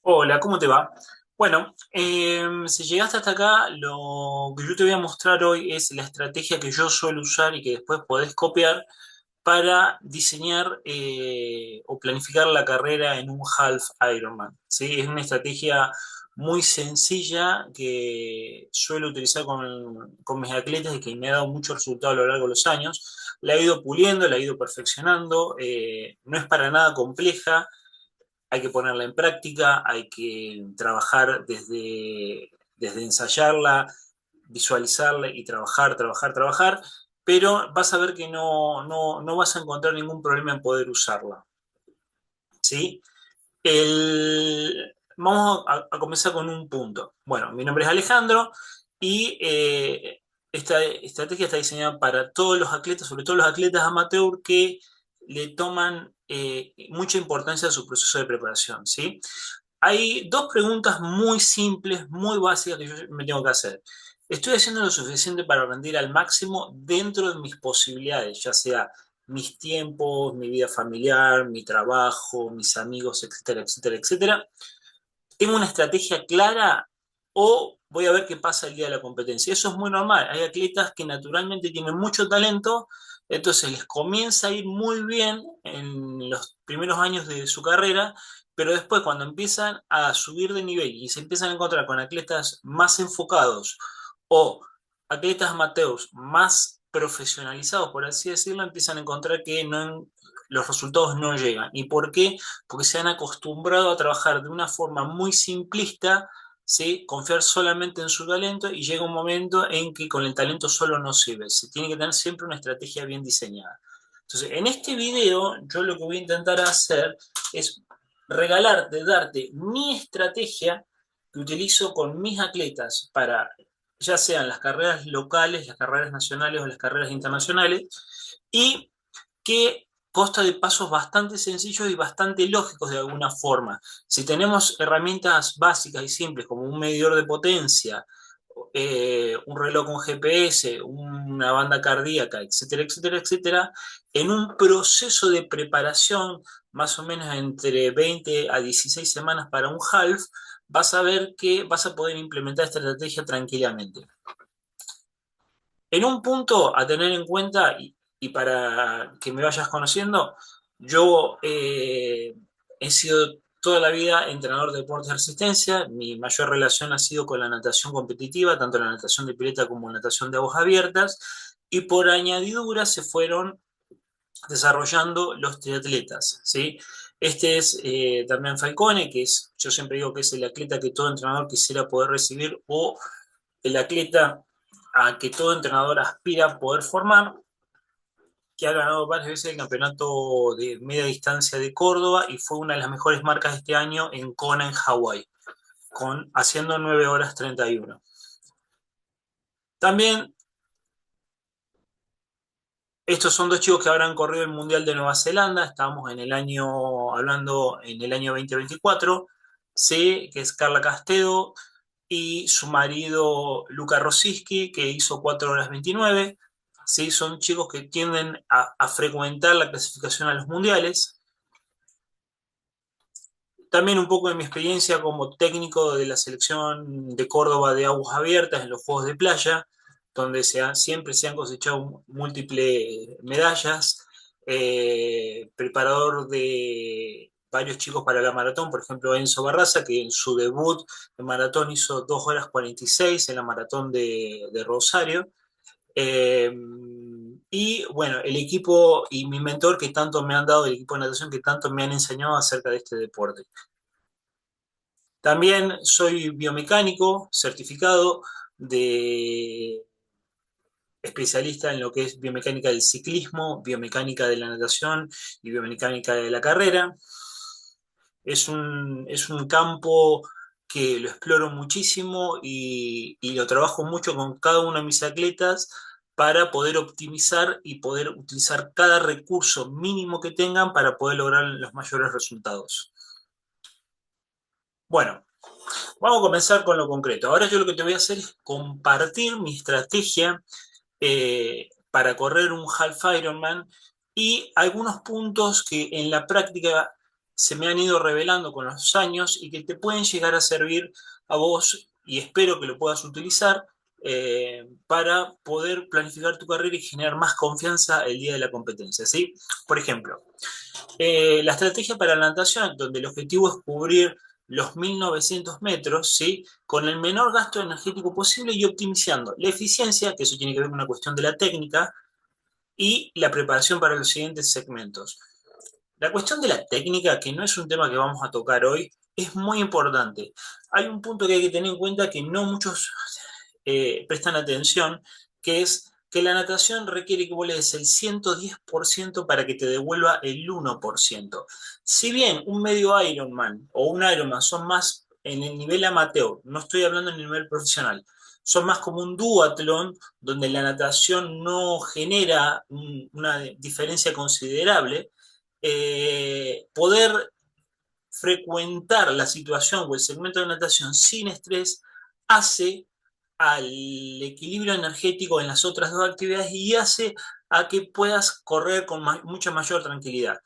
Hola, ¿cómo te va? Bueno, si llegaste hasta acá, lo que yo te voy a mostrar hoy es la estrategia que yo suelo usar y que después podés copiar para diseñar o planificar la carrera en un half Ironman. ¿Sí? Es una estrategia muy sencilla que suelo utilizar con mis atletas y que me ha dado mucho resultado a lo largo de los años. La he ido puliendo, la he ido perfeccionando, no es para nada compleja. Hay que ponerla en práctica, hay que trabajar desde ensayarla, visualizarla y trabajar, trabajar, trabajar, pero vas a ver que no vas a encontrar ningún problema en poder usarla. ¿Sí? Vamos a comenzar con un punto. Bueno, mi nombre es Alejandro y esta estrategia está diseñada para todos los atletas, sobre todo los atletas amateur que le toman mucha importancia a su proceso de preparación, ¿sí? Hay dos preguntas muy simples, muy básicas que yo me tengo que hacer. ¿Estoy haciendo lo suficiente para rendir al máximo dentro de mis posibilidades, ya sea mis tiempos, mi vida familiar, mi trabajo, mis amigos, etcétera, etcétera, etcétera? ¿Tengo una estrategia clara o voy a ver qué pasa el día de la competencia? Eso es muy normal. Hay atletas que naturalmente tienen mucho talento, entonces les comienza a ir muy bien en los primeros años de su carrera, pero después cuando empiezan a subir de nivel y se empiezan a encontrar con atletas más enfocados o atletas amateurs más profesionalizados, por así decirlo, empiezan a encontrar que los resultados no llegan. ¿Y por qué? Porque se han acostumbrado a trabajar de una forma muy simplista, ¿sí? Confiar solamente en su talento y llega un momento en que con el talento solo no sirve. Se tiene que tener siempre una estrategia bien diseñada. Entonces, en este video, yo lo que voy a intentar hacer es regalarte, darte mi estrategia que utilizo con mis atletas para, ya sean las carreras locales, las carreras nacionales o las carreras internacionales, y que consta de pasos bastante sencillos y bastante lógicos de alguna forma. Si tenemos herramientas básicas y simples como un medidor de potencia, un reloj con GPS, una banda cardíaca, etcétera, etcétera, etcétera, en un proceso de preparación más o menos entre 20 a 16 semanas para un half, vas a ver que vas a poder implementar esta estrategia tranquilamente. En un punto a tener en cuenta, y para que me vayas conociendo, yo he sido toda la vida entrenador de deportes de resistencia. Mi mayor relación ha sido con la natación competitiva, tanto la natación de pileta como la natación de aguas abiertas, y por añadidura se fueron desarrollando los triatletas, ¿sí? Este es Damián Falcone, que es, yo siempre digo que es el atleta que todo entrenador quisiera poder recibir o el atleta a que todo entrenador aspira a poder formar, que ha ganado varias veces el campeonato de media distancia de Córdoba y fue una de las mejores marcas de este año en Kona, en Hawái, haciendo 9 horas 31. También estos son dos chicos que habrán corrido el Mundial de Nueva Zelanda, estamos en el año, hablando en el año 2024, sí, que es Carla Castedo y su marido Luca Rosiski, que hizo 4 horas 29. ¿Sí? Son chicos que tienden a frecuentar la clasificación a los mundiales. También un poco de mi experiencia como técnico de la selección de Córdoba de aguas abiertas en los Juegos de Playa, donde siempre se han cosechado múltiples medallas. Preparador de varios chicos para la maratón, por ejemplo Enzo Barraza, que en su debut en maratón hizo 2 horas 46 en la maratón de Rosario. Eh, y bueno, el equipo y mi mentor que tanto me han dado, el equipo de natación que tanto me han enseñado acerca de este deporte. También soy biomecánico certificado de especialista en lo que es biomecánica del ciclismo, biomecánica de la natación y biomecánica de la carrera. Es un campo que lo exploro muchísimo y lo trabajo mucho con cada uno de mis atletas para poder optimizar y poder utilizar cada recurso mínimo que tengan para poder lograr los mayores resultados. Bueno, vamos a comenzar con lo concreto. Ahora yo lo que te voy a hacer es compartir mi estrategia para correr un half Ironman y algunos puntos que en la práctica se me han ido revelando con los años y que te pueden llegar a servir a vos, y espero que lo puedas utilizar para poder planificar tu carrera y generar más confianza el día de la competencia, ¿sí? Por ejemplo, la estrategia para la natación, donde el objetivo es cubrir los 1900 metros, ¿sí? Con el menor gasto energético posible y optimizando la eficiencia, que eso tiene que ver con una cuestión de la técnica, y la preparación para los siguientes segmentos. La cuestión de la técnica, que no es un tema que vamos a tocar hoy, es muy importante. Hay un punto que hay que tener en cuenta que no muchos prestan atención, que es que la natación requiere que vos le des el 110% para que te devuelva el 1%. Si bien un medio Ironman o un Ironman son más en el nivel amateur, no estoy hablando en el nivel profesional, son más como un duatlón, donde la natación no genera una diferencia considerable, poder frecuentar la situación o el segmento de natación sin estrés hace al equilibrio energético en las otras dos actividades y hace a que puedas correr con mucha mayor tranquilidad.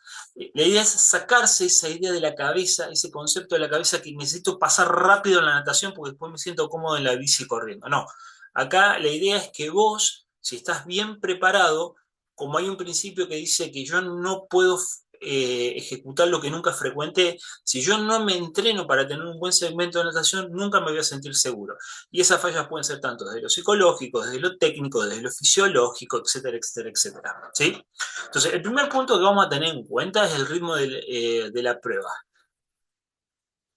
La idea es sacarse esa idea de la cabeza, ese concepto de la cabeza que necesito pasar rápido en la natación porque después me siento cómodo en la bici corriendo. No, acá la idea es que vos, si estás bien preparado, como hay un principio que dice que yo no puedo ejecutar lo que nunca frecuenté, si yo no me entreno para tener un buen segmento de natación, nunca me voy a sentir seguro. Y esas fallas pueden ser tanto desde lo psicológico, desde lo técnico, desde lo fisiológico, etcétera, etcétera, etcétera. ¿Sí? Entonces, el primer punto que vamos a tener en cuenta es el ritmo de la prueba.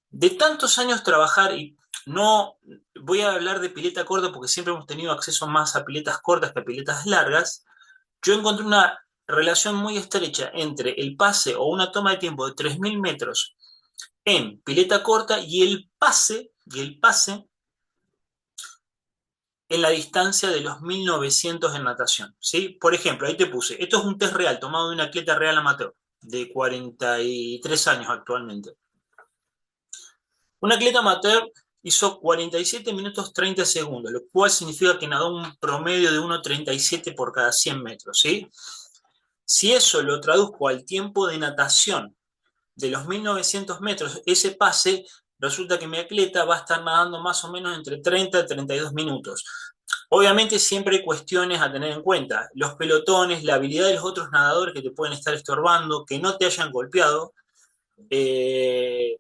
De tantos años trabajar, y no voy a hablar de pileta corta porque siempre hemos tenido acceso más a piletas cortas que a piletas largas, yo encontré una relación muy estrecha entre el pase o una toma de tiempo de 3000 metros en pileta corta y el pase en la distancia de los 1900 en natación, ¿sí? Por ejemplo, ahí te puse, esto es un test real tomado de un atleta real amateur de 43 años actualmente. Un atleta amateur hizo 47 minutos 30 segundos, lo cual significa que nadó un promedio de 1,37 por cada 100 metros, ¿sí? Si eso lo traduzco al tiempo de natación de los 1900 metros, ese pase, resulta que mi atleta va a estar nadando más o menos entre 30 y 32 minutos. Obviamente siempre hay cuestiones a tener en cuenta, los pelotones, la habilidad de los otros nadadores que te pueden estar estorbando, que no te hayan golpeado,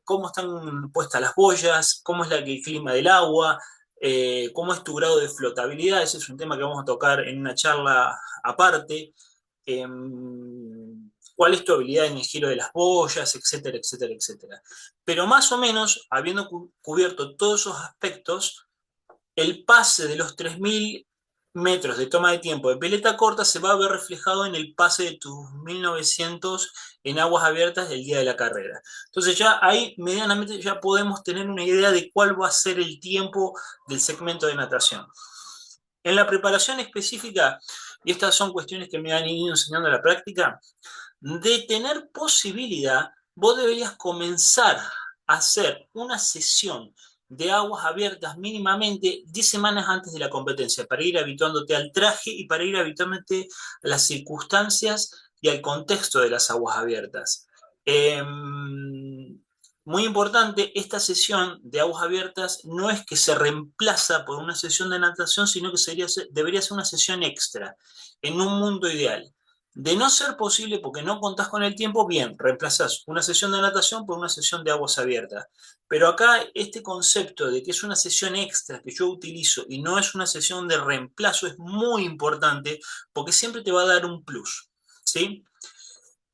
cómo están puestas las boyas, cómo es el clima del agua, cómo es tu grado de flotabilidad, ese es un tema que vamos a tocar en una charla aparte, eh, cuál es tu habilidad en el giro de las boyas, etcétera, etcétera, etcétera. Pero más o menos, habiendo cubierto todos esos aspectos, el pase de los 3000 metros de toma de tiempo de pileta corta se va a ver reflejado en el pase de tus 1900 en aguas abiertas del día de la carrera. Entonces ya ahí medianamente ya podemos tener una idea de cuál va a ser el tiempo del segmento de natación. En la preparación específica, y estas son cuestiones que me han ido enseñando a la práctica, de tener posibilidad, vos deberías comenzar a hacer una sesión de aguas abiertas mínimamente 10 semanas antes de la competencia, para ir habituándote al traje y para ir habituándote a las circunstancias y al contexto de las aguas abiertas. Muy importante, esta sesión de aguas abiertas no es que se reemplaza por una sesión de natación, sino que debería ser una sesión extra, en un mundo ideal. De no ser posible, porque no contás con el tiempo, bien, reemplazás una sesión de natación por una sesión de aguas abiertas. Pero acá este concepto de que es una sesión extra que yo utilizo y no es una sesión de reemplazo es muy importante porque siempre te va a dar un plus, ¿sí?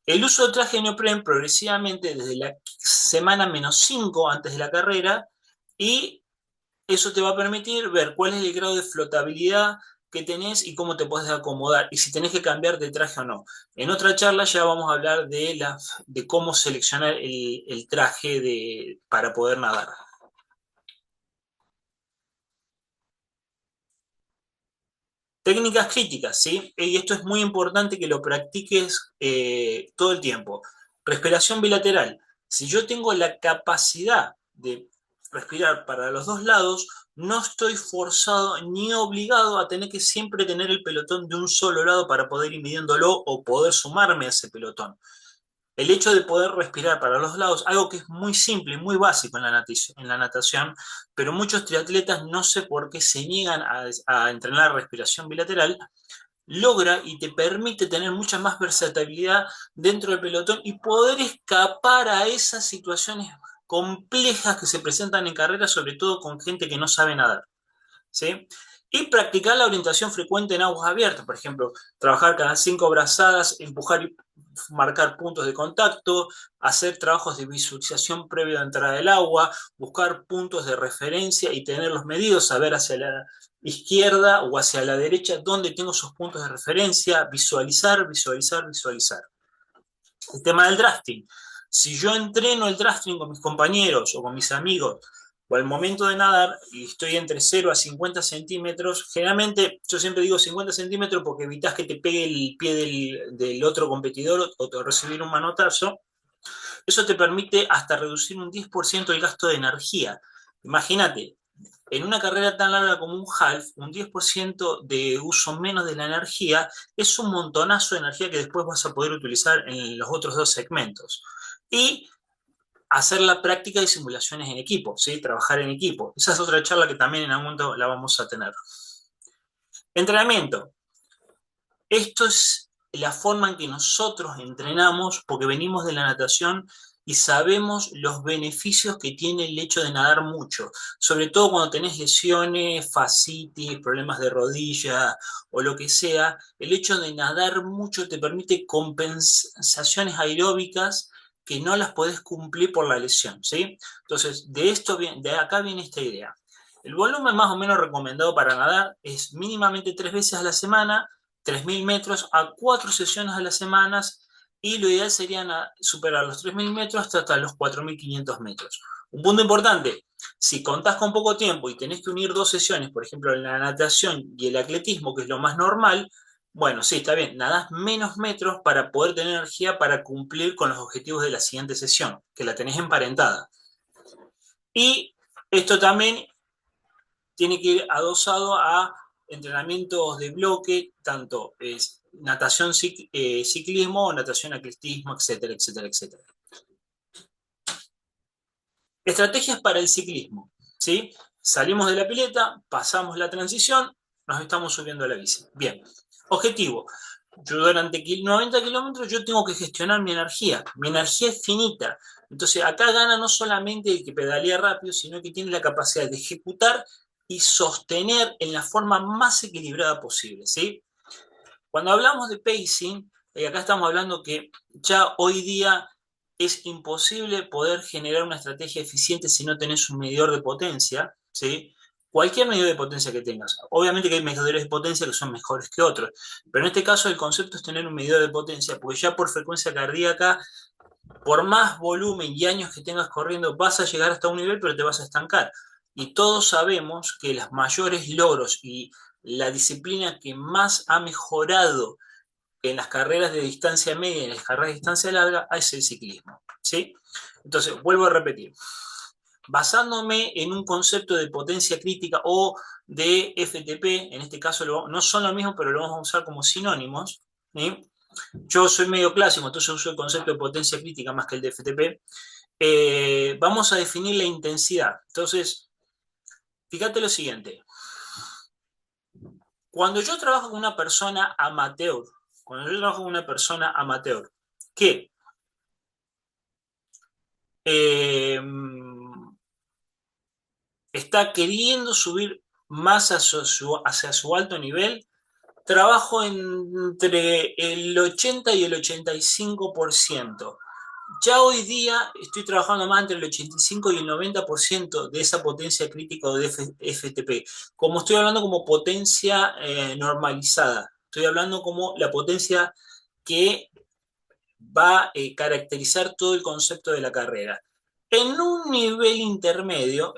El uso de traje de neopren progresivamente desde la semana -5 antes de la carrera, y eso te va a permitir ver cuál es el grado de flotabilidad que tenés y cómo te puedes acomodar y si tenés que cambiar de traje o no. En otra charla ya vamos a hablar de cómo seleccionar el traje para poder nadar. Técnicas críticas, ¿sí? Y esto es muy importante que lo practiques todo el tiempo. Respiración bilateral. Si yo tengo la capacidad de respirar para los dos lados, no estoy forzado ni obligado a tener que siempre tener el pelotón de un solo lado para poder ir midiéndolo o poder sumarme a ese pelotón. el hecho de poder respirar para los lados, algo que es muy simple, muy básico en la natación, pero muchos triatletas no sé por qué se niegan a entrenar respiración bilateral, logra y te permite tener mucha más versatilidad dentro del pelotón y poder escapar a esas situaciones complejas que se presentan en carrera, sobre todo con gente que no sabe nadar. ¿Sí? Y practicar la orientación frecuente en aguas abiertas, por ejemplo, trabajar cada 5 brazadas, empujar y marcar puntos de contacto, hacer trabajos de visualización previo a la entrada del agua, buscar puntos de referencia y tenerlos medidos, saber hacia la izquierda o hacia la derecha dónde tengo esos puntos de referencia, visualizar, visualizar, visualizar. El tema del drafting. Si yo entreno el drafting con mis compañeros o con mis amigos, o al momento de nadar, y estoy entre 0 a 50 centímetros, generalmente yo siempre digo 50 centímetros porque evitas que te pegue el pie del otro competidor o te recibir un manotazo. Eso te permite hasta reducir un 10% el gasto de energía. Imagínate, en una carrera tan larga como un half, un 10% de uso menos de la energía es un montonazo de energía que después vas a poder utilizar en los otros dos segmentos. Y hacer la práctica de simulaciones en equipo, ¿sí? Trabajar en equipo. Esa es otra charla que también en algún momento la vamos a tener. Entrenamiento. Esto es la forma en que nosotros entrenamos porque venimos de la natación y sabemos los beneficios que tiene el hecho de nadar mucho, sobre todo cuando tenés lesiones, fascitis, problemas de rodilla o lo que sea, el hecho de nadar mucho te permite compensaciones aeróbicas que no las podés cumplir por la lesión, ¿sí? Entonces, de acá viene esta idea. El volumen más o menos recomendado para nadar es mínimamente 3 veces a la semana, 3.000 metros a 4 sesiones a las semanas y lo ideal sería superar los 3.000 metros hasta los 4.500 metros. Un punto importante, si contás con poco tiempo y tenés que unir 2 sesiones, por ejemplo, la natación y el atletismo, que es lo más normal, bueno, sí, está bien, nadás menos metros para poder tener energía para cumplir con los objetivos de la siguiente sesión, que la tenés emparentada. Y esto también tiene que ir adosado a entrenamientos de bloque, tanto natación, ciclismo, natación, atletismo, etcétera, etcétera, etcétera. Estrategias para el ciclismo, ¿sí? Salimos de la pileta, pasamos la transición, nos estamos subiendo a la bici. Bien, objetivo. Yo durante 90 kilómetros yo tengo que gestionar mi energía es finita. Entonces acá gana no solamente el que pedalea rápido, sino que tiene la capacidad de ejecutar y sostener en la forma más equilibrada posible, ¿sí? Cuando hablamos de pacing, acá estamos hablando que ya hoy día es imposible poder generar una estrategia eficiente si no tenés un medidor de potencia, ¿sí? Cualquier medidor de potencia que tengas. Obviamente que hay medidores de potencia que son mejores que otros, pero en este caso el concepto es tener un medidor de potencia, porque ya por frecuencia cardíaca, por más volumen y años que tengas corriendo, vas a llegar hasta un nivel, pero te vas a estancar. Y todos sabemos que los mayores logros y la disciplina que más ha mejorado en las carreras de distancia media y en las carreras de distancia larga es el ciclismo, ¿sí? Entonces, vuelvo a repetir, basándome en un concepto de potencia crítica o de FTP, en este caso no son lo mismo, pero lo vamos a usar como sinónimos, ¿sí? Yo soy medio clásico, entonces uso el concepto de potencia crítica más que el de FTP. Vamos a definir la intensidad. Entonces, fíjate lo siguiente. Cuando yo trabajo con una persona amateur, que está queriendo subir más hacia su alto nivel, trabajo entre el 80 y el 85%. Ya hoy día estoy trabajando más entre el 85 y el 90% de esa potencia crítica o de FTP. Como estoy hablando como potencia normalizada, estoy hablando como la potencia que va a caracterizar todo el concepto de la carrera. En un nivel intermedio,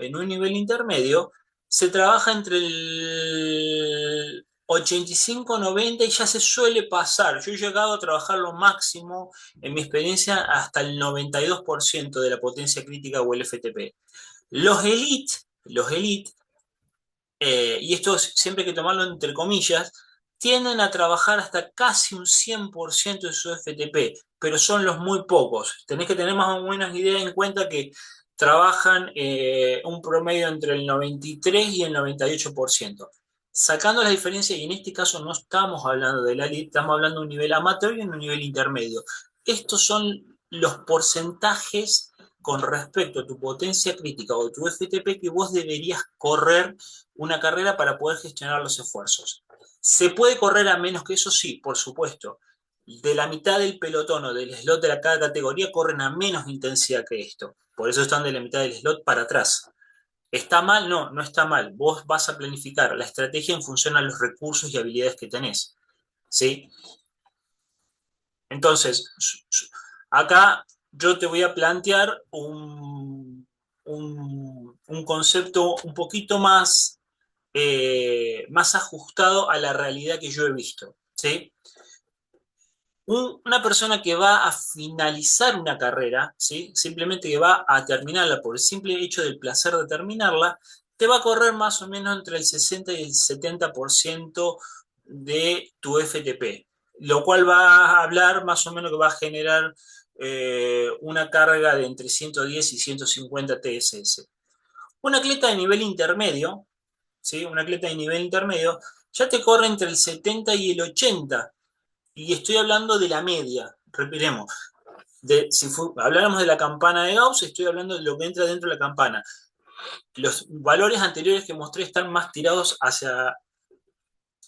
se trabaja entre el 85-90 y ya se suele pasar. Yo he llegado a trabajar lo máximo, en mi experiencia, hasta el 92% de la potencia crítica o el FTP. Los elite, y esto siempre hay que tomarlo entre comillas, tienden a trabajar hasta casi un 100% de su FTP, pero son los muy pocos. Tenés que tener más o menos idea en cuenta que trabajan un promedio entre el 93 y el 98%. Sacando la diferencia, y en este caso no estamos hablando de la elite, estamos hablando de un nivel amateur y un nivel intermedio. Estos son los porcentajes con respecto a tu potencia crítica o tu FTP que vos deberías correr una carrera para poder gestionar los esfuerzos. ¿Se puede correr a menos que eso? Sí, por supuesto. De la mitad del pelotón o del slot de cada categoría corren a menos intensidad que esto. Por eso están de la mitad del slot para atrás. ¿Está mal? No, no está mal. Vos vas a planificar la estrategia en función a los recursos y habilidades que tenés. ¿Sí? Entonces, acá yo te voy a plantear un concepto un poquito más ajustado a la realidad que yo he visto. ¿Sí? Una persona que va a finalizar una carrera, ¿sí? Simplemente que va a terminarla por el simple hecho del placer de terminarla, te va a correr más o menos entre el 60 y el 70% de tu FTP, lo cual va a hablar más o menos que va a generar una carga de entre 110 y 150 TSS. Un atleta de nivel intermedio, ¿sí? Un atleta de nivel intermedio ya te corre entre el 70 y el 80, y estoy hablando de la media, repetiremos. Si habláramos de la campana de Gauss, estoy hablando de lo que entra dentro de la campana. Los valores anteriores que mostré están más tirados hacia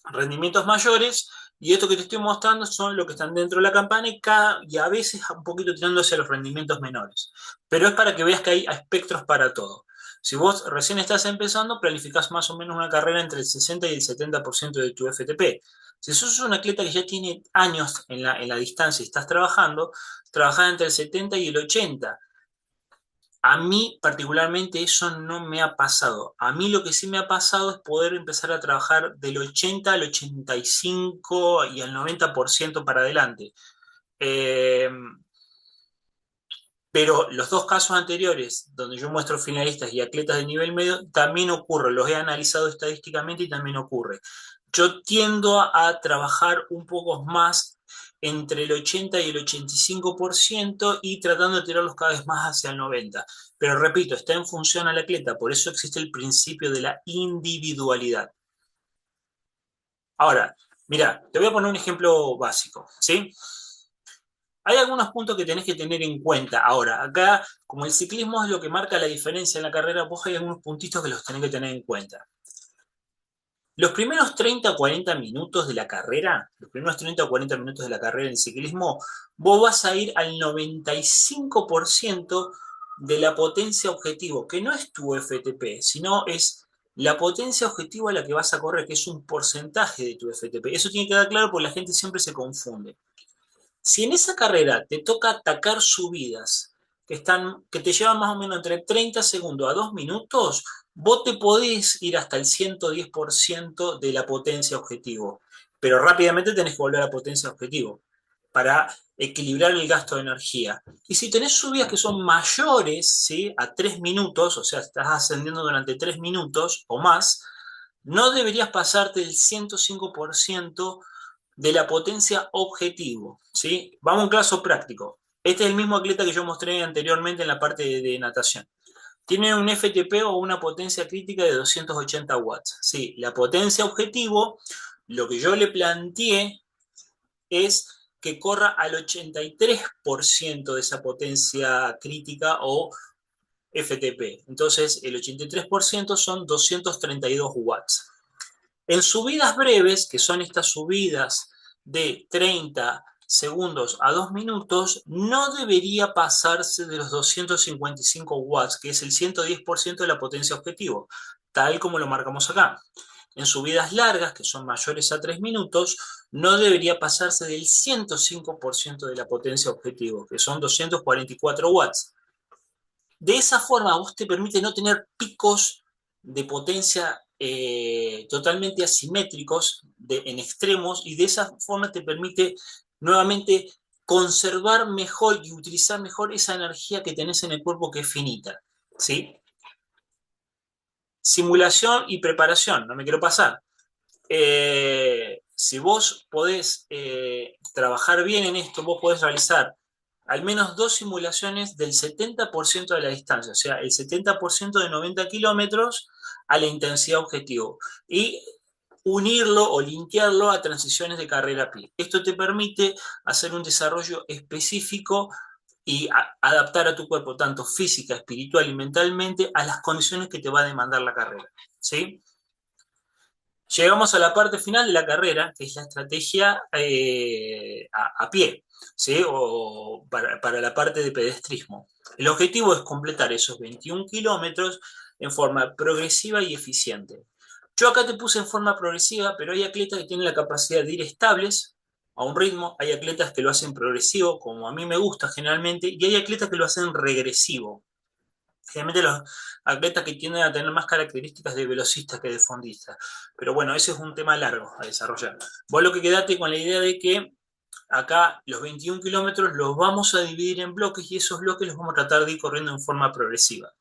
rendimientos mayores, y esto que te estoy mostrando son lo que están dentro de la campana y a veces un poquito tirando hacia los rendimientos menores. Pero es para que veas que hay espectros para todo. Si vos recién estás empezando, planificás más o menos una carrera entre el 60 y el 70% de tu FTP. Si sos un atleta que ya tiene años en la distancia y estás trabajando, trabajás entre el 70 y el 80. A mí particularmente eso no me ha pasado. A mí lo que sí me ha pasado es poder empezar a trabajar del 80 al 85 y al 90% para adelante. Eh, pero los dos casos anteriores, donde yo muestro finalistas y atletas de nivel medio, también ocurre. Los he analizado estadísticamente y también ocurre. Yo tiendo a trabajar un poco más entre el 80 y el 85% y tratando de tirarlos cada vez más hacia el 90%. Pero repito, está en función al atleta, por eso existe el principio de la individualidad. Ahora, mira, te voy a poner un ejemplo básico, ¿sí? Hay algunos puntos que tenés que tener en cuenta. Ahora, acá, como el ciclismo es lo que marca la diferencia en la carrera, vos hay algunos puntitos que los tenés que tener en cuenta. Los primeros 30 o 40 minutos de la carrera, los primeros 30 o 40 minutos de la carrera en ciclismo, vos vas a ir al 95% de la potencia objetivo, que no es tu FTP, sino es la potencia objetivo a la que vas a correr, que es un porcentaje de tu FTP. Eso tiene que quedar claro porque la gente siempre se confunde. Si en esa carrera te toca atacar subidas que te llevan más o menos entre 30 segundos a 2 minutos, vos te podés ir hasta el 110% de la potencia objetivo, pero rápidamente tenés que volver a la potencia objetivo para equilibrar el gasto de energía. Y si tenés subidas que son mayores, ¿sí?, a 3 minutos, o sea, estás ascendiendo durante 3 minutos o más, no deberías pasarte el 105% de la potencia objetivo, ¿sí? Vamos a un caso práctico. Este es el mismo atleta que yo mostré anteriormente en la parte de natación. Tiene un FTP o una potencia crítica de 280 watts. Sí, la potencia objetivo, lo que yo le planteé es que corra al 83% de esa potencia crítica o FTP. Entonces, el 83% son 232 watts. En subidas breves, que son estas subidas de 30 segundos a 2 minutos, no debería pasarse de los 255 watts, que es el 110% de la potencia objetivo, tal como lo marcamos acá. En subidas largas, que son mayores a 3 minutos, no debería pasarse del 105% de la potencia objetivo, que son 244 watts. De esa forma, vos te permite no tener picos de potencia totalmente asimétricos en extremos, y de esa forma te permite nuevamente conservar mejor y utilizar mejor esa energía que tenés en el cuerpo, que es finita, ¿sí? Simulación y preparación, no me quiero pasar. si vos podés trabajar bien en esto, vos podés realizar al menos 2 simulaciones del 70% de la distancia, o sea, el 70% de 90 kilómetros a la intensidad objetivo. Y unirlo o linkearlo a transiciones de carrera a pie. Esto te permite hacer un desarrollo específico y adaptar a tu cuerpo, tanto física, espiritual y mentalmente, a las condiciones que te va a demandar la carrera. ¿Sí? Llegamos a la parte final de la carrera, que es la estrategia a pie, ¿sí? O para la parte de pedestrismo. El objetivo es completar esos 21 kilómetros en forma progresiva y eficiente. Yo acá te puse en forma progresiva, pero hay atletas que tienen la capacidad de ir estables a un ritmo, hay atletas que lo hacen progresivo, como a mí me gusta generalmente, y hay atletas que lo hacen regresivo. Generalmente los atletas que tienden a tener más características de velocistas que de fondistas. Pero bueno, ese es un tema largo a desarrollar. Vos lo que quedate con la idea de que acá los 21 kilómetros los vamos a dividir en bloques y esos bloques los vamos a tratar de ir corriendo en forma progresiva.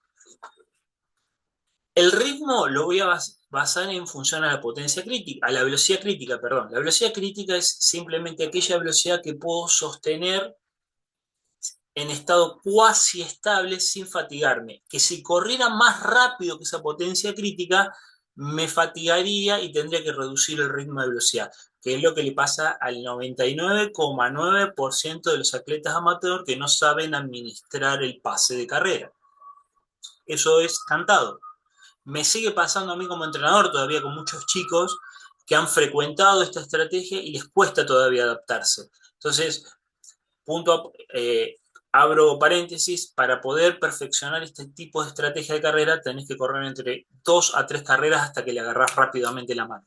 El ritmo lo voy a basar en función a la potencia crítica, a la velocidad crítica, perdón. La velocidad crítica es simplemente aquella velocidad que puedo sostener en estado cuasi estable sin fatigarme, que si corriera más rápido que esa potencia crítica, me fatigaría y tendría que reducir el ritmo de velocidad, que es lo que le pasa al 99,9% de los atletas amateur que no saben administrar el pase de carrera. Eso es cantado. Me sigue pasando a mí como entrenador todavía con muchos chicos que han frecuentado esta estrategia y les cuesta todavía adaptarse. Entonces, abro paréntesis, para poder perfeccionar este tipo de estrategia de carrera tenés que correr entre 2 a 3 carreras hasta que le agarrás rápidamente la mano.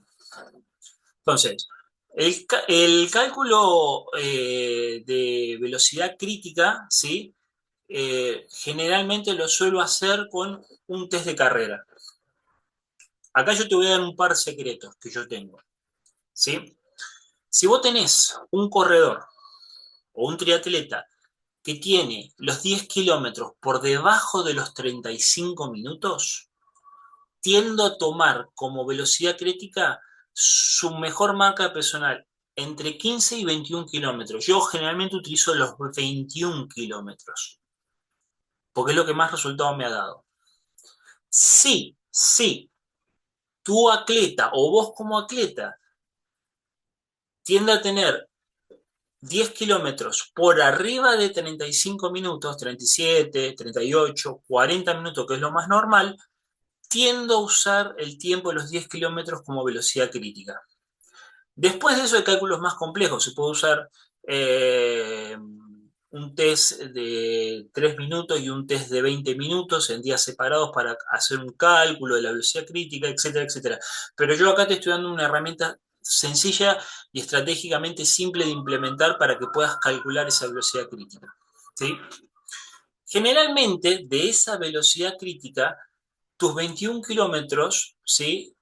Entonces, el cálculo de velocidad crítica, ¿sí? Generalmente lo suelo hacer con un test de carrera. Acá yo te voy a dar un par de secretos que yo tengo, ¿sí? Si vos tenés un corredor o un triatleta que tiene los 10 kilómetros por debajo de los 35 minutos, tiendo a tomar como velocidad crítica su mejor marca personal, entre 15 y 21 kilómetros. Yo generalmente utilizo los 21 kilómetros, porque es lo que más resultado me ha dado. Sí, sí, tu atleta o vos como atleta tiende a tener 10 kilómetros por arriba de 35 minutos, 37, 38, 40 minutos, que es lo más normal, tiendo a usar el tiempo de los 10 kilómetros como velocidad crítica. Después de eso hay cálculos más complejos. Se puede usar un test de 3 minutos y un test de 20 minutos en días separados para hacer un cálculo de la velocidad crítica, etcétera, etcétera. Pero yo acá te estoy dando una herramienta sencilla y estratégicamente simple de implementar para que puedas calcular esa velocidad crítica. ¿Sí? Generalmente, de esa velocidad crítica, tus 21 kilómetros, ¿sí?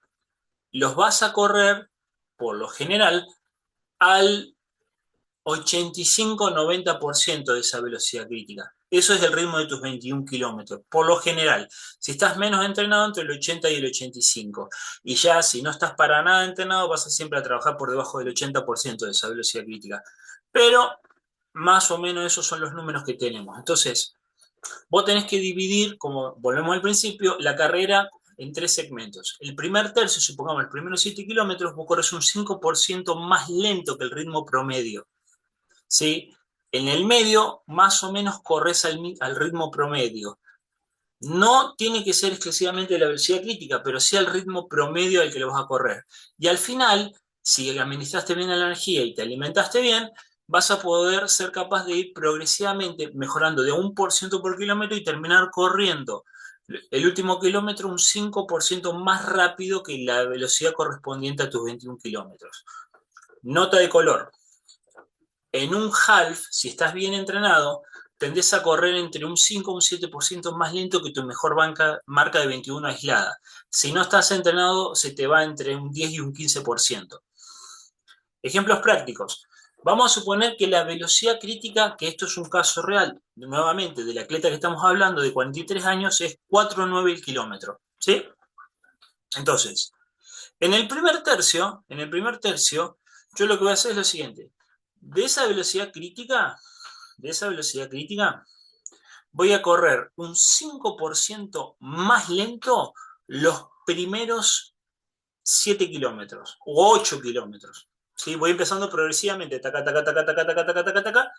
Los vas a correr, por lo general, al 85-90% de esa velocidad crítica. Eso es el ritmo de tus 21 kilómetros, por lo general. Si estás menos entrenado, entre el 80 y el 85. Y ya, si no estás para nada entrenado, vas a siempre a trabajar por debajo del 80% de esa velocidad crítica. Pero, más o menos, esos son los números que tenemos. Entonces, vos tenés que dividir, como volvemos al principio, la carrera en 3 segmentos. El primer tercio, supongamos, el primero 7 kilómetros, vos corres un 5% más lento que el ritmo promedio. ¿Sí? En el medio, más o menos corres al ritmo promedio. No tiene que ser exclusivamente la velocidad crítica, pero sí al ritmo promedio al que lo vas a correr. Y al final, si administraste bien la energía y te alimentaste bien, vas a poder ser capaz de ir progresivamente mejorando de 1% por kilómetro y terminar corriendo el último kilómetro un 5% más rápido que la velocidad correspondiente a tus 21 kilómetros. Nota de color. En un half, si estás bien entrenado, tendés a correr entre un 5 y un 7% más lento que tu mejor marca de 21 aislada. Si no estás entrenado, se te va entre un 10 y un 15%. Ejemplos prácticos. Vamos a suponer que la velocidad crítica, que esto es un caso real, nuevamente, del atleta que estamos hablando, de 43 años, es 4,9 el kilómetro. ¿Sí? Entonces, en el primer tercio, yo lo que voy a hacer es lo siguiente. De esa velocidad crítica, voy a correr un 5% más lento los primeros 7 kilómetros o 8 kilómetros. ¿Sí? Voy empezando progresivamente, taca, taca, taca, taca, taca, taca, taca, taca,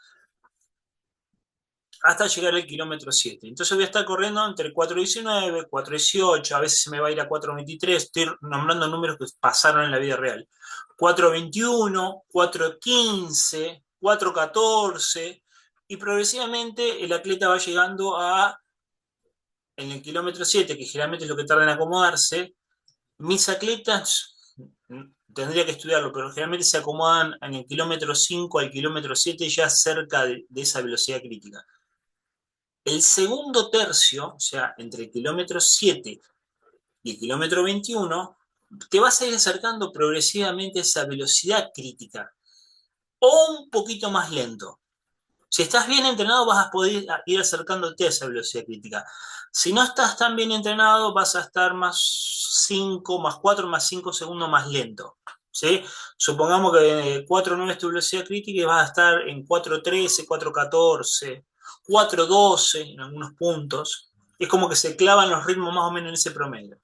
hasta llegar al kilómetro 7. Entonces voy a estar corriendo entre 4:19, 4:18, a veces se me va a ir a 4:23, estoy nombrando números que pasaron en la vida real. 4:21, 4:15, 4:14, y progresivamente el atleta va llegando en el kilómetro 7, que generalmente es lo que tarda en acomodarse. Mis atletas, tendría que estudiarlo, pero generalmente se acomodan en el kilómetro 5 al kilómetro 7, ya cerca de esa velocidad crítica. El segundo tercio, o sea, entre el kilómetro 7 y el kilómetro 21, te vas a ir acercando progresivamente a esa velocidad crítica, o un poquito más lento. Si estás bien entrenado, vas a poder ir acercándote a esa velocidad crítica. Si no estás tan bien entrenado, vas a estar más 5, más 4, más 5 segundos más lento. ¿Sí? Supongamos que 4:9 es tu velocidad crítica y vas a estar en 4:13, 4:14, 4:12 en algunos puntos. Es como que se clavan los ritmos más o menos en ese promedio.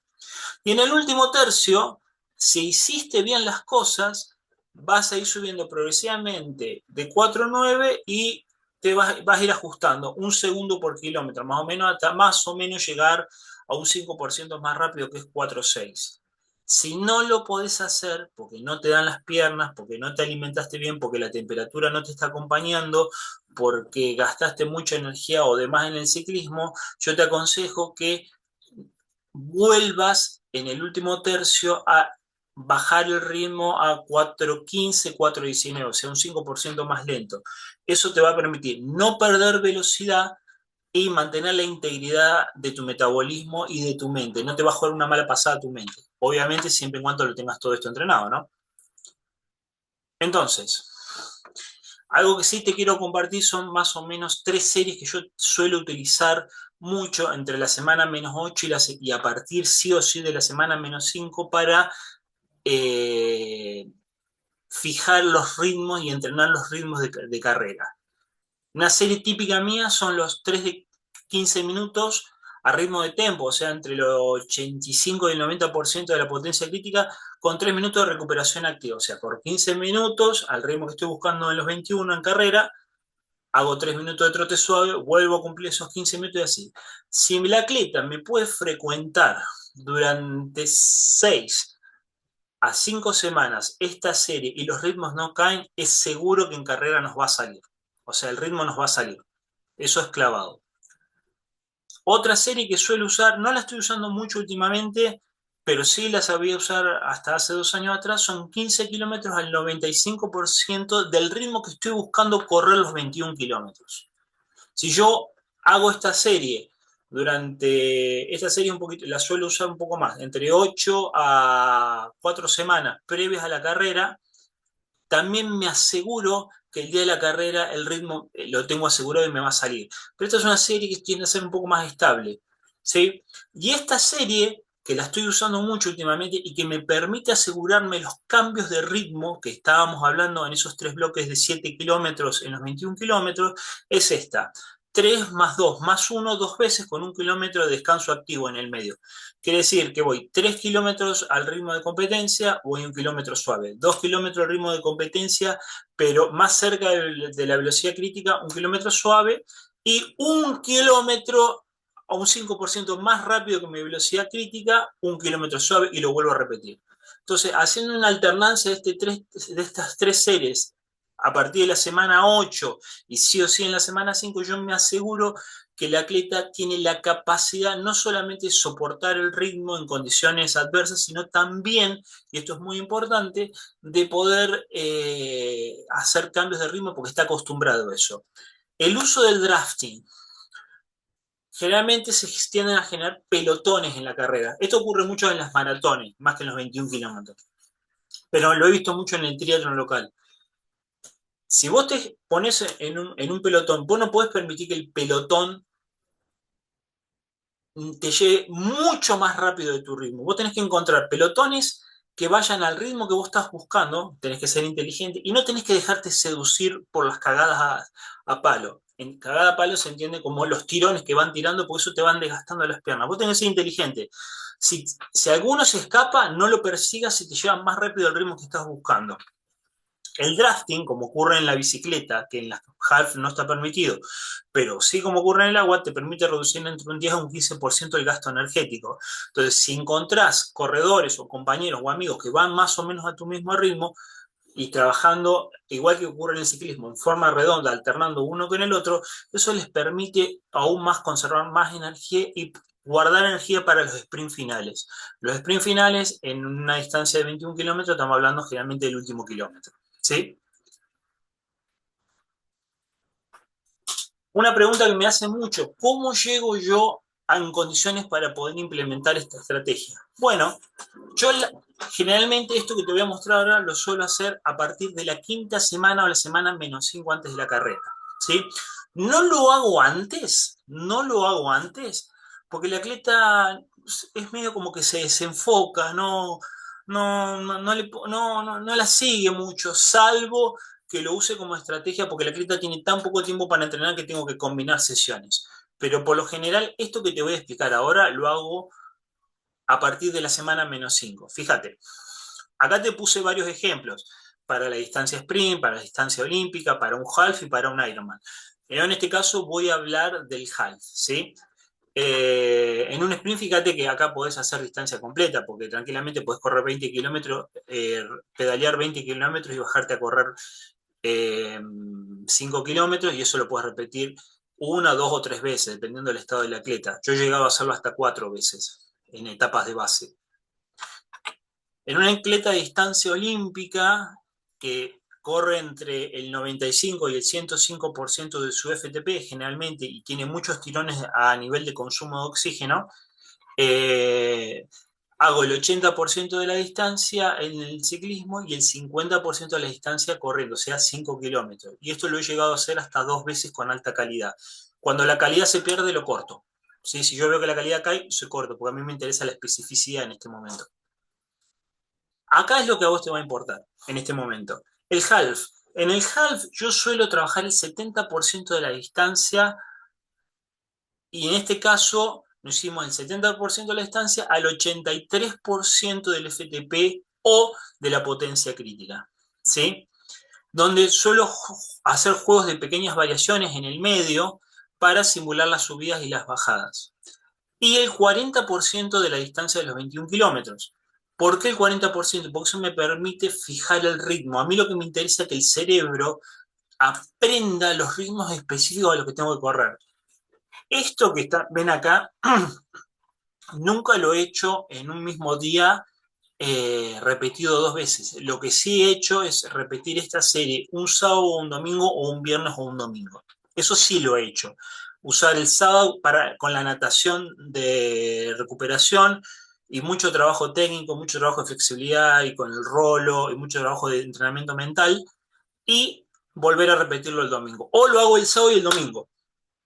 Y en el último tercio, si hiciste bien las cosas, vas a ir subiendo progresivamente de 4:9 y te vas a ir ajustando un segundo por kilómetro, más o menos, hasta más o menos llegar a un 5% más rápido, que es 4:6. Si no lo podés hacer porque no te dan las piernas, porque no te alimentaste bien, porque la temperatura no te está acompañando, porque gastaste mucha energía o demás en el ciclismo, yo te aconsejo que vuelvas en el último tercio a bajar el ritmo a 4:15, 4:19, o sea, un 5% más lento. Eso te va a permitir no perder velocidad y mantener la integridad de tu metabolismo y de tu mente. No te va a jugar una mala pasada a tu mente. Obviamente, siempre y cuando lo tengas todo esto entrenado, ¿no? Entonces, algo que sí te quiero compartir son más o menos 3 series que yo suelo utilizar mucho entre la semana -8 y a partir sí o sí de la semana -5 para eh, fijar los ritmos y entrenar los ritmos de carrera. Una serie típica mía son los 3 de 15 minutos a ritmo de tempo, o sea, entre los 85 y el 90% de la potencia crítica, con 3 minutos de recuperación activa. O sea, por 15 minutos, al ritmo que estoy buscando en los 21 en carrera, hago 3 minutos de trote suave, vuelvo a cumplir esos 15 minutos y así. Si el atleta me puede frecuentar durante 6 a 5 semanas esta serie y los ritmos no caen, es seguro que en carrera nos va a salir. O sea, el ritmo nos va a salir. Eso es clavado. Otra serie que suelo usar, no la estoy usando mucho últimamente, pero sí la sabía usar hasta hace 2 años atrás, son 15 kilómetros al 95% del ritmo que estoy buscando correr los 21 kilómetros. Si yo hago esta serie un poquito, la suelo usar un poco más, entre 8 a 4 semanas previas a la carrera, también me aseguro que el día de la carrera el ritmo lo tengo asegurado y me va a salir. Pero esta es una serie que tiende a ser un poco más estable, ¿sí? Y esta serie, que la estoy usando mucho últimamente y que me permite asegurarme los cambios de ritmo que estábamos hablando en esos 3 bloques de 7 kilómetros en los 21 kilómetros, es esta. 3 más 2 más 1, 2 veces con 1 kilómetro de descanso activo en el medio. Quiere decir que voy 3 kilómetros al ritmo de competencia, voy 1 kilómetro suave. 2 kilómetros al ritmo de competencia, pero más cerca de la velocidad crítica, 1 kilómetro suave. Y 1 kilómetro a un 5% más rápido que mi velocidad crítica, 1 kilómetro suave, y lo vuelvo a repetir. Entonces, haciendo una alternancia de estas 3 series a partir de la semana 8 y sí o sí en la semana 5, yo me aseguro que el atleta tiene la capacidad no solamente de soportar el ritmo en condiciones adversas, sino también, y esto es muy importante, de poder hacer cambios de ritmo porque está acostumbrado a eso. El uso del drafting. Generalmente se tienden a generar pelotones en la carrera. Esto ocurre mucho en las maratones, más que en los 21 kilómetros. Pero lo he visto mucho en el triatlón local. Si vos te pones en un pelotón, vos no podés permitir que el pelotón te lleve mucho más rápido de tu ritmo. Vos tenés que encontrar pelotones que vayan al ritmo que vos estás buscando, tenés que ser inteligente y no tenés que dejarte seducir por las cagadas a palo. En cagada a palo se entiende como los tirones que van tirando, porque eso te van desgastando las piernas. Vos tenés que ser inteligente. Si alguno se escapa, no lo persigas y te lleva más rápido al ritmo que estás buscando. El drafting, como ocurre en la bicicleta, que en la half no está permitido, pero sí como ocurre en el agua, te permite reducir entre un 10 a un 15% el gasto energético. Entonces, si encontrás corredores o compañeros o amigos que van más o menos a tu mismo ritmo y trabajando, igual que ocurre en el ciclismo, en forma redonda, alternando uno con el otro, eso les permite aún más conservar más energía y guardar energía para los sprint finales. Los sprint finales, en una distancia de 21 kilómetros, estamos hablando generalmente del último kilómetro. ¿Sí? Una pregunta que me hace mucho, ¿cómo llego yo en condiciones para poder implementar esta estrategia? Bueno, yo generalmente esto que te voy a mostrar ahora lo suelo hacer a partir de la quinta semana o la semana -5 antes de la carrera. ¿Sí? No lo hago antes, no lo hago antes, porque el atleta es medio como que se desenfoca, no la sigue mucho, salvo que lo use como estrategia porque el atleta tiene tan poco tiempo para entrenar que tengo que combinar sesiones. Pero por lo general, esto que te voy a explicar ahora lo hago a partir de la semana -5. Fíjate, acá te puse varios ejemplos para la distancia sprint, para la distancia olímpica, para un half y para un Ironman. Yo en este caso voy a hablar del half, ¿sí? En un sprint, fíjate que acá podés hacer distancia completa, porque tranquilamente podés correr 20 kilómetros, pedalear 20 kilómetros y bajarte a correr 5 kilómetros, y eso lo puedes repetir una, dos o tres veces, dependiendo del estado del atleta. Yo he llegado a hacerlo hasta 4 veces en etapas de base. En una atleta de distancia olímpica que corre entre el 95 y el 105% de su FTP generalmente y tiene muchos tirones a nivel de consumo de oxígeno, eh, hago el 80% de la distancia en el ciclismo y el 50% de la distancia corriendo, o sea, 5 kilómetros. Y esto lo he llegado a hacer hasta 2 veces con alta calidad. Cuando la calidad se pierde, lo corto. ¿Sí? Si yo veo que la calidad cae, se corto, porque a mí me interesa la especificidad en este momento. Acá es lo que a vos te va a importar en este momento. El half. En el half yo suelo trabajar el 70% de la distancia y en este caso lo hicimos el 70% de la distancia al 83% del FTP o de la potencia crítica. ¿Sí? Donde suelo hacer juegos de pequeñas variaciones en el medio para simular las subidas y las bajadas. Y el 40% de la distancia de los 21 kilómetros. ¿Por qué el 40%? Porque eso me permite fijar el ritmo. A mí lo que me interesa es que el cerebro aprenda los ritmos específicos a los que tengo que correr. Esto que ven acá, nunca lo he hecho en un mismo día repetido 2 veces. Lo que sí he hecho es repetir esta serie un sábado o un domingo o un viernes o un domingo. Eso sí lo he hecho. Usar el sábado con la natación de recuperación y mucho trabajo técnico, mucho trabajo de flexibilidad y con el rolo y mucho trabajo de entrenamiento mental y volver a repetirlo el domingo. O lo hago el sábado y el domingo.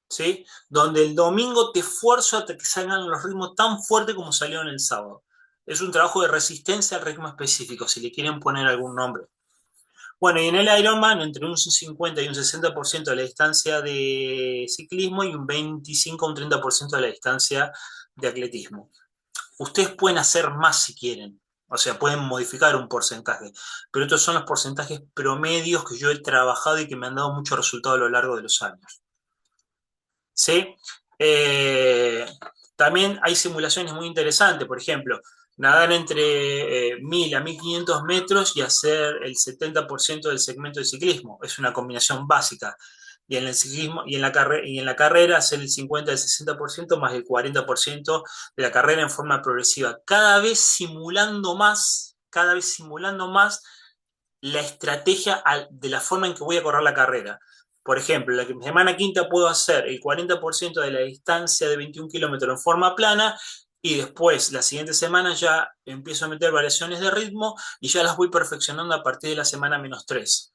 ¿Sí? Donde el domingo te esfuerzo hasta que salgan los ritmos tan fuertes como salieron el sábado. Es un trabajo de resistencia al ritmo específico, si le quieren poner algún nombre. Bueno, y en el Ironman, entre un 50 y un 60% de la distancia de ciclismo y un 25 o un 30% de la distancia de atletismo. Ustedes pueden hacer más si quieren, o sea, pueden modificar un porcentaje, pero estos son los porcentajes promedios que yo he trabajado y que me han dado mucho resultado a lo largo de los años. ¿Sí? Eh, También hay simulaciones muy interesantes, por ejemplo, nadar entre 1000 a 1500 metros y hacer el 70% del segmento de ciclismo. Es una combinación básica. Y en el ciclismo y en la carrera hacer el 50 al 60% más el 40% de la carrera en forma progresiva. Cada vez simulando más la estrategia de la forma en que voy a correr la carrera. Por ejemplo, la semana quinta puedo hacer el 40% de la distancia de 21 kilómetros en forma plana y después la siguiente semana ya empiezo a meter variaciones de ritmo y ya las voy perfeccionando a partir de la semana -3.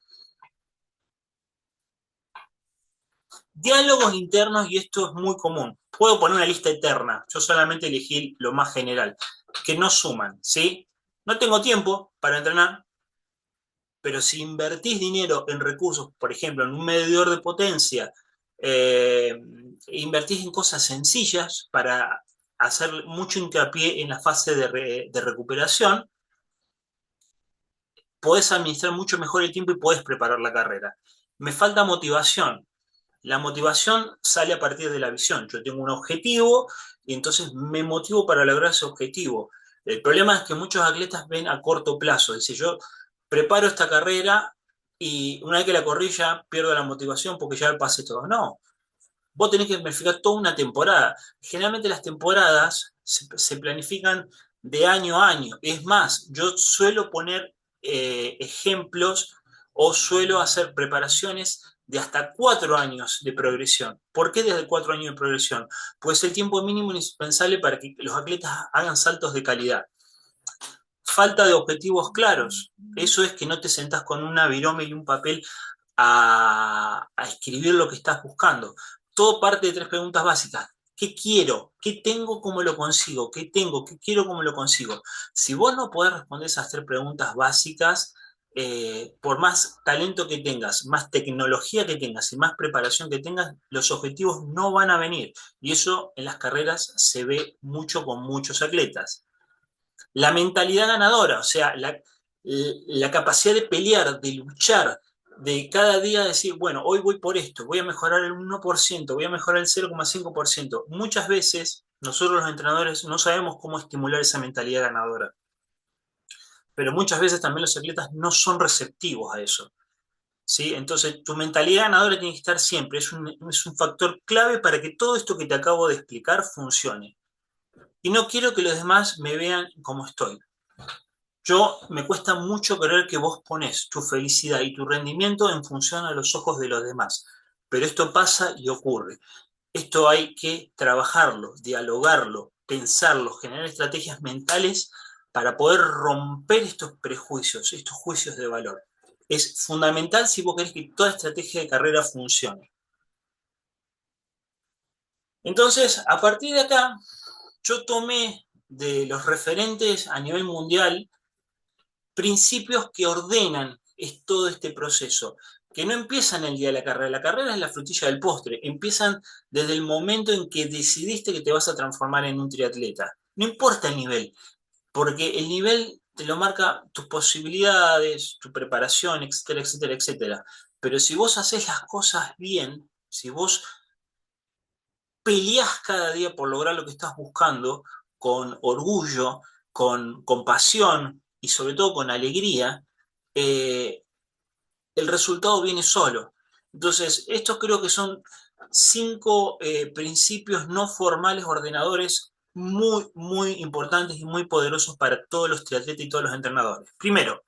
Diálogos internos, y esto es muy común. Puedo poner una lista eterna, yo solamente elegí lo más general, que no suman, ¿sí? No tengo tiempo para entrenar, pero si invertís dinero en recursos, por ejemplo, en un medidor de potencia, invertís en cosas sencillas para hacer mucho hincapié en la fase de recuperación, podés administrar mucho mejor el tiempo y podés preparar la carrera. Me falta motivación. La motivación sale a partir de la visión. Yo tengo un objetivo y entonces me motivo para lograr ese objetivo. El problema es que muchos atletas ven a corto plazo. Dice, yo preparo esta carrera y una vez que la corrí ya pierdo la motivación porque ya pasé todo. No, vos tenés que planificar toda una temporada. Generalmente las temporadas se planifican de año a año. Es más, yo suelo poner ejemplos o suelo hacer preparaciones de hasta 4 años de progresión. ¿Por qué desde 4 años de progresión? Pues el tiempo mínimo indispensable para que los atletas hagan saltos de calidad. Falta de objetivos claros. Eso es que no te sentás con una virome y un papel a escribir lo que estás buscando. Todo parte de 3 preguntas básicas. ¿Qué quiero? ¿Qué tengo? ¿Cómo lo consigo? ¿Qué tengo? ¿Qué quiero? ¿Cómo lo consigo? Si vos no podés responder esas 3 preguntas básicas, por más talento que tengas, más tecnología que tengas y más preparación que tengas, los objetivos no van a venir. Y eso en las carreras se ve mucho con muchos atletas. La mentalidad ganadora, o sea, la capacidad de pelear, de luchar, de cada día decir, bueno, hoy voy por esto, voy a mejorar el 1%, voy a mejorar el 0,5%. Muchas veces nosotros los entrenadores no sabemos cómo estimular esa mentalidad ganadora, pero muchas veces también los atletas no son receptivos a eso. ¿Sí? Entonces, tu mentalidad ganadora tiene que estar siempre, es un factor clave para que todo esto que te acabo de explicar funcione. Y no quiero que los demás me vean como estoy. Yo me cuesta mucho creer que vos ponés tu felicidad y tu rendimiento en función a los ojos de los demás, pero esto pasa y ocurre. Esto hay que trabajarlo, dialogarlo, pensarlo, generar estrategias mentales para poder romper estos prejuicios, estos juicios de valor. Es fundamental si vos querés que toda estrategia de carrera funcione. Entonces, a partir de acá, yo tomé de los referentes a nivel mundial principios que ordenan todo este proceso, que no empiezan el día de la carrera es la frutilla del postre, empiezan desde el momento en que decidiste que te vas a transformar en un triatleta. No importa el nivel, porque el nivel te lo marca tus posibilidades, tu preparación, etcétera, etcétera, etcétera. Pero si vos haces las cosas bien, si vos peleás cada día por lograr lo que estás buscando, con orgullo, con pasión y sobre todo con alegría, eh, el resultado viene solo. Entonces, estos creo que son 5 principios no formales ordenadores muy, muy importantes y muy poderosos para todos los triatletas y todos los entrenadores. Primero,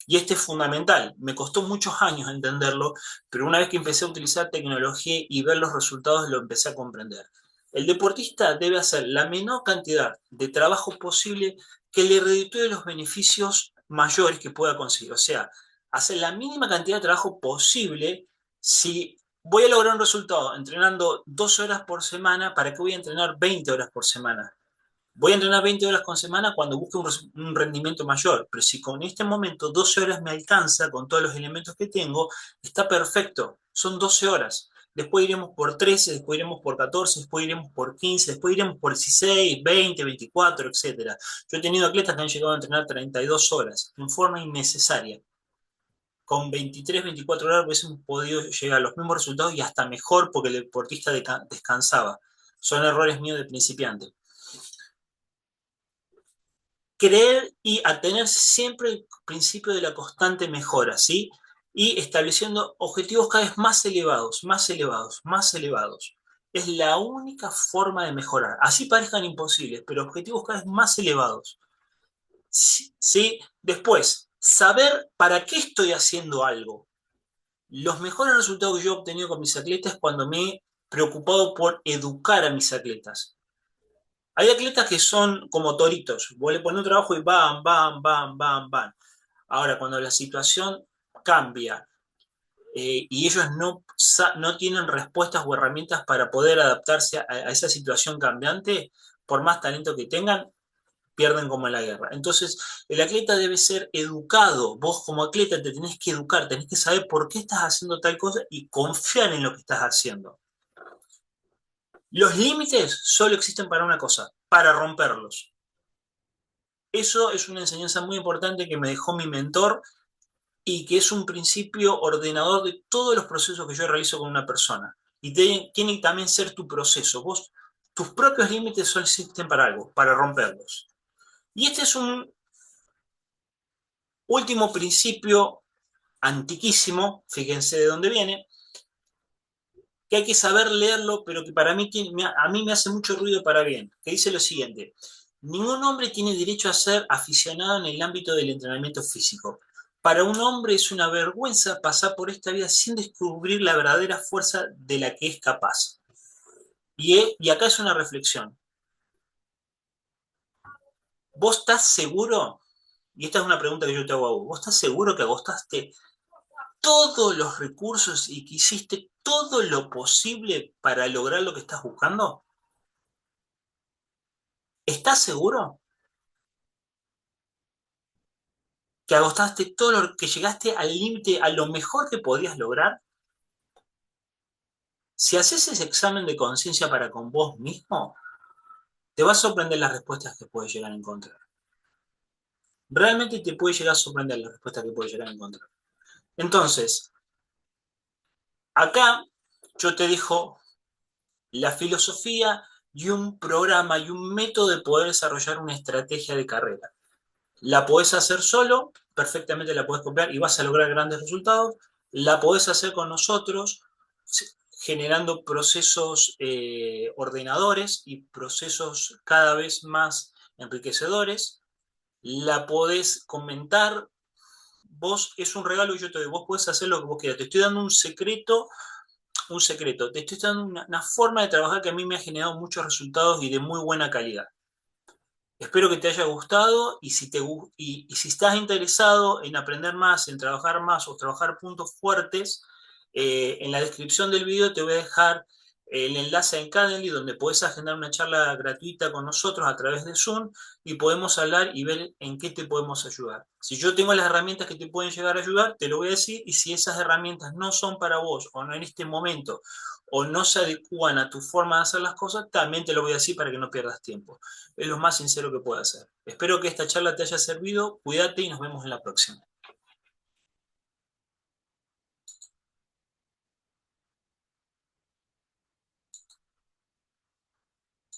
y este es fundamental, me costó muchos años entenderlo, pero una vez que empecé a utilizar tecnología y ver los resultados lo empecé a comprender. El deportista debe hacer la menor cantidad de trabajo posible que le reditúe los beneficios mayores que pueda conseguir. O sea, hacer la mínima cantidad de trabajo posible. Si voy a lograr un resultado entrenando 12 horas por semana, ¿para qué voy a entrenar 20 horas por semana? Voy a entrenar 20 horas con semana cuando busque un rendimiento mayor, pero si con este momento 12 horas me alcanza con todos los elementos que tengo, está perfecto, son 12 horas. Después iremos por 13, después iremos por 14, después iremos por 15, después iremos por 16, 20, 24, etcétera. Yo he tenido atletas que han llegado a entrenar 32 horas en forma innecesaria. Con 23, 24 horas hubiésemos podido llegar a los mismos resultados y hasta mejor porque el deportista descansaba. Son errores míos de principiante. Creer y atenerse siempre al principio de la constante mejora, ¿sí? Y estableciendo objetivos cada vez más elevados, más elevados, más elevados. Es la única forma de mejorar. Así parezcan imposibles, pero objetivos cada vez más elevados. ¿Sí? ¿Sí? Después, saber para qué estoy haciendo algo. Los mejores resultados que yo he obtenido con mis atletas es cuando me he preocupado por educar a mis atletas. Hay atletas que son como toritos. Vos le pones un trabajo y bam, bam, bam, bam, bam. Ahora, cuando la situación cambia y ellos no tienen respuestas o herramientas para poder adaptarse a esa situación cambiante, por más talento que tengan, pierden como en la guerra. Entonces, el atleta debe ser educado. Vos como atleta te tenés que educar, tenés que saber por qué estás haciendo tal cosa y confiar en lo que estás haciendo. Los límites solo existen para una cosa, para romperlos. Eso es una enseñanza muy importante que me dejó mi mentor y que es un principio ordenador de todos los procesos que yo realizo con una persona. Y tiene que también ser tu proceso. Vos, tus propios límites solo existen para algo, para romperlos. Y este es un último principio antiquísimo, fíjense de dónde viene, que hay que saber leerlo, pero que para mí, a mí me hace mucho ruido para bien, que dice lo siguiente: ningún hombre tiene derecho a ser aficionado en el ámbito del entrenamiento físico. Para un hombre es una vergüenza pasar por esta vida sin descubrir la verdadera fuerza de la que es capaz. Y acá es una reflexión. ¿Vos estás seguro? Y esta es una pregunta que yo te hago a vos. ¿Vos estás seguro que agotaste todos los recursos y que hiciste todo lo posible para lograr lo que estás buscando? ¿Estás seguro que agotaste todo lo que llegaste al límite, a lo mejor que podías lograr? Si haces ese examen de conciencia para con vos mismo, te va a sorprender las respuestas que puedes llegar a encontrar. Realmente te puede llegar a sorprender las respuestas que puedes llegar a encontrar. Entonces, acá yo te dejo la filosofía y un programa y un método de poder desarrollar una estrategia de carrera. La podés hacer solo, perfectamente la podés copiar y vas a lograr grandes resultados. La podés hacer con nosotros, generando procesos ordenadores y procesos cada vez más enriquecedores. La podés comentar. Vos, es un regalo que yo te doy. Vos podés hacer lo que vos quieras. Te estoy dando un secreto. Te estoy dando una forma de trabajar que a mí me ha generado muchos resultados y de muy buena calidad. Espero que te haya gustado y si estás interesado en aprender más, en trabajar más o trabajar puntos fuertes, en la descripción del video te voy a dejar el enlace en Calendly donde puedes agendar una charla gratuita con nosotros a través de Zoom y podemos hablar y ver en qué te podemos ayudar. Si yo tengo las herramientas que te pueden llegar a ayudar, te lo voy a decir, y si esas herramientas no son para vos o no en este momento o no se adecúan a tu forma de hacer las cosas, también te lo voy a decir para que no pierdas tiempo. Es lo más sincero que puedo hacer. Espero que esta charla te haya servido, cuídate y nos vemos en la próxima.